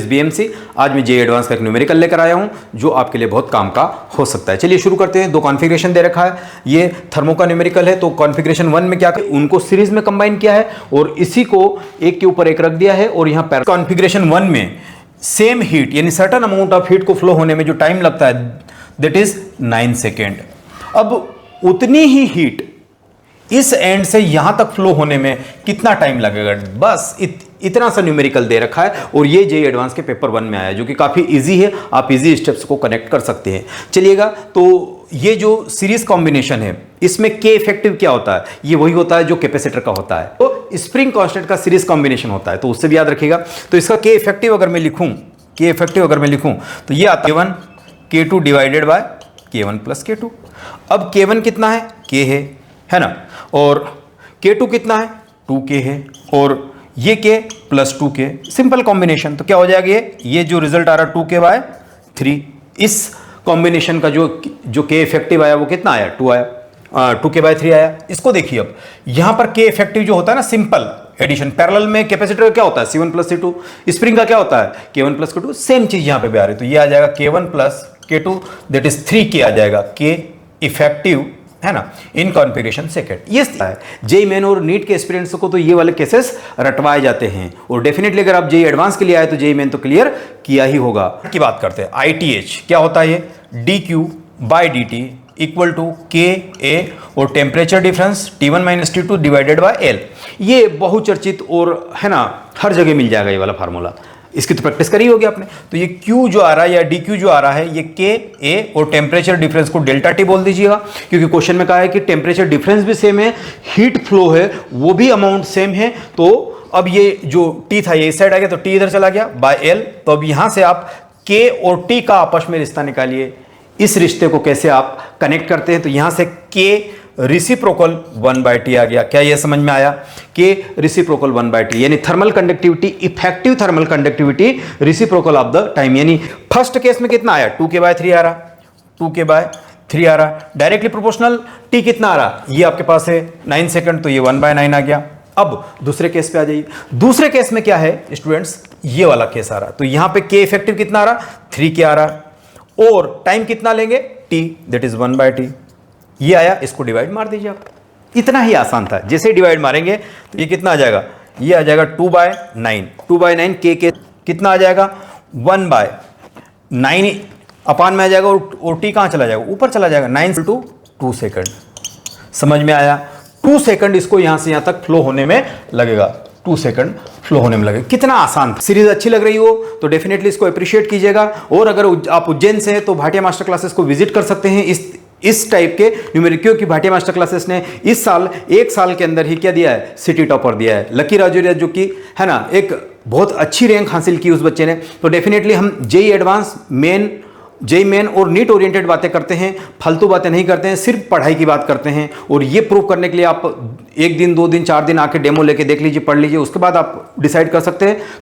एसबीएमसी। आज मैं JEE advance का एक न्यूमेरिकल लेकर आया हूं जो आपके लिए बहुत काम का हो सकता है। चलिए शुरू करते हैं। दो कॉन्फ़िगरेशन दे रखा है, ये थर्मो का न्यूमेरिकल है। तो कॉन्फ़िगरेशन 1 में क्या है, उनको सीरीज में कंबाइन किया है और इसी को एक के ऊपर एक रख दिया है। और यहां पर कॉन्फ़िगरेशन 1 में सेम हीट यानी सर्टेन अमाउंट ऑफ हीट को फ्लो होने में जो टाइम लगता है दैट इज 9 सेकेंड। अब उतनी ही हीट इस एंड से यहां तक फ्लो होने में कितना टाइम लगेगा, बस इतना सा न्यूमेरिकल दे रखा है। और ये जेईई एडवांस के पेपर 1 में आया जो कि काफी इजी है, आप इजी स्टेप्स को कनेक्ट कर सकते हैं। चलिएगा, तो ये जो सीरीज कॉम्बिनेशन है इसमें के इफेक्टिव क्या होता है, ये वही होता है जो कैपेसिटर का होता है। तो स्प्रिंग कांस्टेंट का सीरीज कॉम्बिनेशन होता है, तो उससे भी याद रखिएगा। तो इसका के इफेक्टिव अगर मैं लिखूं तो ये आता है K1 K2 divided by K1 plus K2। अब K1 कितना है, K है ना, और K2 कितना है, 2K है, और ये K plus 2K, simple combination. तो क्या हो जाएगा, ये जो रिजल्ट आ रहा है 2K बाय 3। इस कॉम्बिनेशन का जो K इफेक्टिव आया वो कितना आया, 2 आया, 2K बाय 3 आया। इसको देखिए, अब यहां पर K इफेक्टिव जो होता है ना, सिंपल एडिशन। पैरेलल में कैपेसिटर का क्या होता है, C1 प्लस C2। स्प्रिंग का क्या होता है, K1 प्लस K2। सेम चीज यहां पे भी आ रही है, तो ये आ जाएगा K1 plus K2 that is 3K आ जाएगा, K इफेक्टिव है ना, इन कॉन्फ़िगरेशन सेकेंड। ये है जेईई मेन और नीट के एस्पिरेंट्स को तो ये वाले केसेस रटवाए जाते हैं। और डेफिनेटली अगर आप जेईई एडवांस के लिए आए तो जेईई मेन तो क्लियर किया ही होगा। की बात करते हैं, ITH क्या होता है, ये dQ by dt equal to KA और temperature difference T1 minus T2 divided by L। ये बहुचर्चित और है ना, हर जगह मिल जाएगा ये वाला फार्मूला। इसकी तो प्रैक्टिस करी होगी आपने। तो ये Q जो आ रहा है या dQ जो आ रहा है, ये KA और टेम्परेचर डिफरेंस को डेल्टा T बोल दीजिएगा, क्योंकि क्वेश्चन में कहा है कि टेम्परेचर डिफरेंस भी सेम है, हीट फ्लो है वो भी अमाउंट सेम है। तो अब ये जो T था ये इस साइड आ गया, तो T इधर चला गया बाय L। तो अब यहां से आप K और T का आपस में रिश्ता निकालिए। इस रिश्ते को कैसे आप कनेक्ट करते हैं, तो यहां से K रिसिप्रोकल 1/T आ गया। क्या ये समझ में आया, K रिसिप्रोकल 1/T यानी thermal conductivity, effective thermal conductivity reciprocal of the time. यानी फर्स्ट केस में कितना आया, 2K बाय 3 आ रहा, 2K बाय 3 आ रहा, डायरेक्टली प्रोपोर्शनल। T कितना आ रहा, ये आपके पास है 9 सेकंड, तो ये 1/9 आ गया। अब दूसरे केस पे आ जाइए। दूसरे केस में क्या है स्टूडेंट्स, ये वाला केस आ रहा, तो यहां पे K इफेक्टिव कितना आ रहा, 3K आ रहा, और टाइम कितना लेंगे, T दैट इज 1/T। ये आया, इसको डिवाइड मार दीजिए आप। इतना ही आसान था। जैसे डिवाइड मारेंगे तो ये कितना आ जाएगा, ये आ जाएगा 2/9। 2/9 K कितना आ जाएगा, 1/9 अपान में आ जाएगा, और T कहां चला जाएगा, ऊपर चला जाएगा। 9 टू 2 सेकंड। समझ में आया, 2 सेकंड इसको यहां से यहां तक फ्लो होने में लगेगा, 2 सेकंड फ्लो होने में लगेगा। कितना आसान था। सीरीज अच्छी लग रही हो तो डेफिनेटली इसको अप्रिशिएट कीजिएगा। और अगर आप उज्जैन से हैं तो भाटिया मास्टर क्लासेस को विजिट कर सकते हैं। इस टाइप के न्यूमेरिकल की भाटिया मास्टर क्लासेस ने इस साल 1 साल के अंदर ही क्या दिया है, सिटी टॉपर दिया है। लकी राजौरिया जो कि है ना, एक बहुत अच्छी रैंक हासिल की उस बच्चे ने। तो डेफिनेटली हम जेईई एडवांस जेईई मेन और नीट ओरिएंटेड बातें करते हैं, फालतू बातें नहीं करते हैं, सिर्फ पढ़ाई की बात करते हैं। और ये प्रूव करने के लिए आप 1 दिन 2 दिन 4 दिन आके डेमो लेके देख लीजिए, पढ़ लीजिए, उसके बाद आप डिसाइड कर सकते हैं।